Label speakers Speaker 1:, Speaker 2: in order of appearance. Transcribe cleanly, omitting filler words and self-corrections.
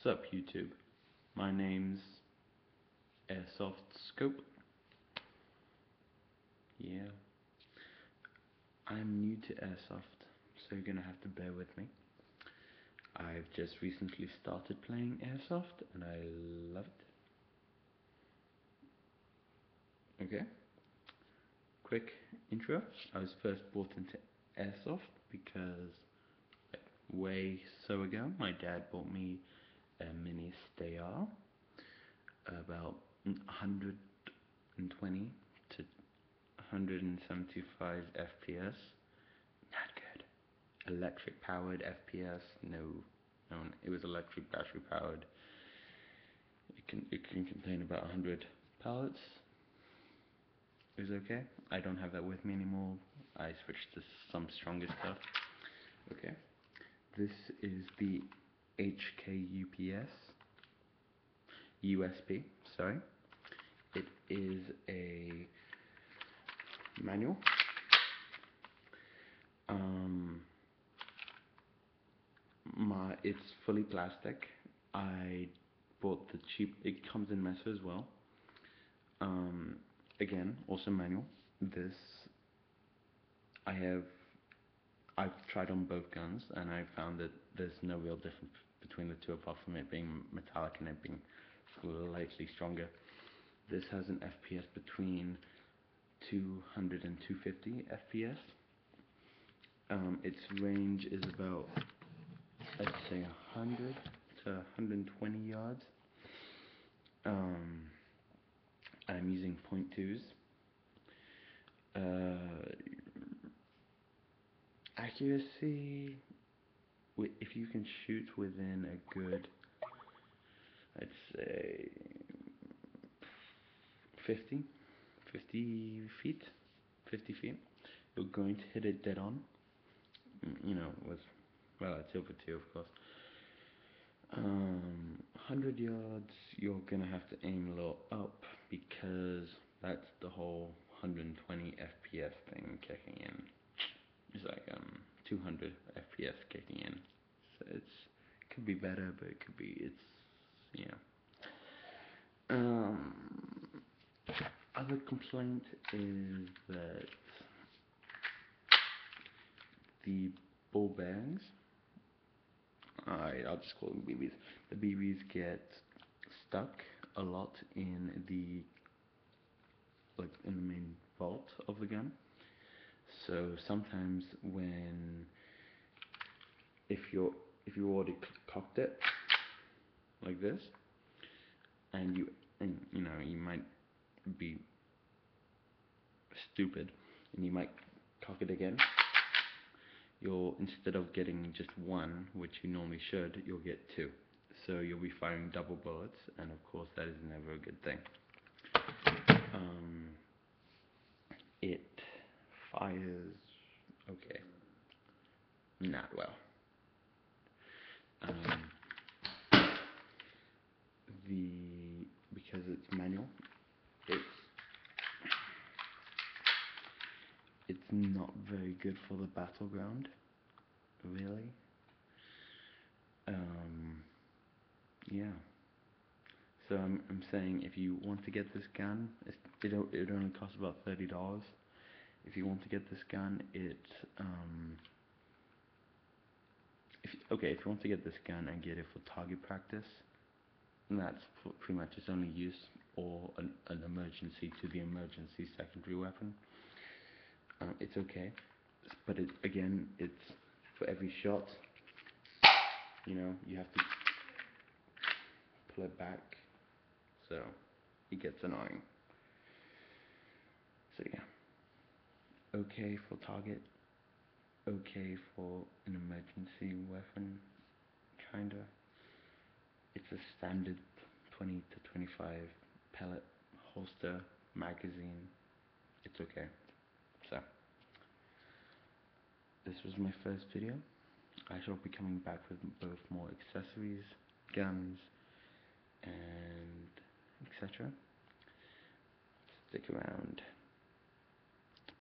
Speaker 1: Sup YouTube, my name's Airsoft Scope. Yeah, I'm new to Airsoft, so you're gonna have to bear with me. I've just recently started playing Airsoft and I love it. Okay, quick intro. I was first brought into Airsoft because way so ago my dad bought me a mini Steyr about 120 to 175 FPS. Not good. Electric powered FPS. No, it was electric battery powered. It can contain about 100 pellets. It was okay. I don't have that with me anymore. I switched to some stronger stuff. Okay. This is the HK USP. Sorry. It is a manual. It's fully plastic. I bought the cheap. It comes in metal as well. Again, also manual. This I've tried on both guns, and I found that there's no real difference between the two, apart from it being metallic and it being slightly stronger. This has an FPS between 200 and 250 FPS. Its range is about, I'd say, 100 to 120 yards. I'm using .2s. Accuracy, if you can shoot within a good, I'd say 50 feet, you're going to hit it dead on. With relative over 2, of course. 100 yards, you're gonna have to aim a little up, because that's the whole 120 FPS thing kicking in. It's like 200 FPS kicking in. So it could be better, but other complaint is that the ball bearings, I'll just call them BBs. The BBs get stuck a lot in the main vault of the gun. So sometimes if you already cocked it like this, and you might be stupid and you might cock it again, instead of getting just one, which you normally should, you'll get 2. So you'll be firing double bullets, and of course that is never a good thing. It fires okay, not well. Because it's manual, it's not very good for the battleground, really. Yeah. So I'm saying, if you want to get this gun, it only costs about $30. If you want to get this gun, if you want to get this gun and get it for target practice, and that's pretty much its only use, or an emergency to the emergency secondary weapon, it's okay. But it's for every shot, you have to pull it back, so it gets annoying. So yeah, okay for target, okay for an emergency weapon, kinda. It's a standard 20 to 25 pellet holster magazine. It's okay. So this was my first video. I shall be coming back with both more accessories, guns, and etc. Stick around.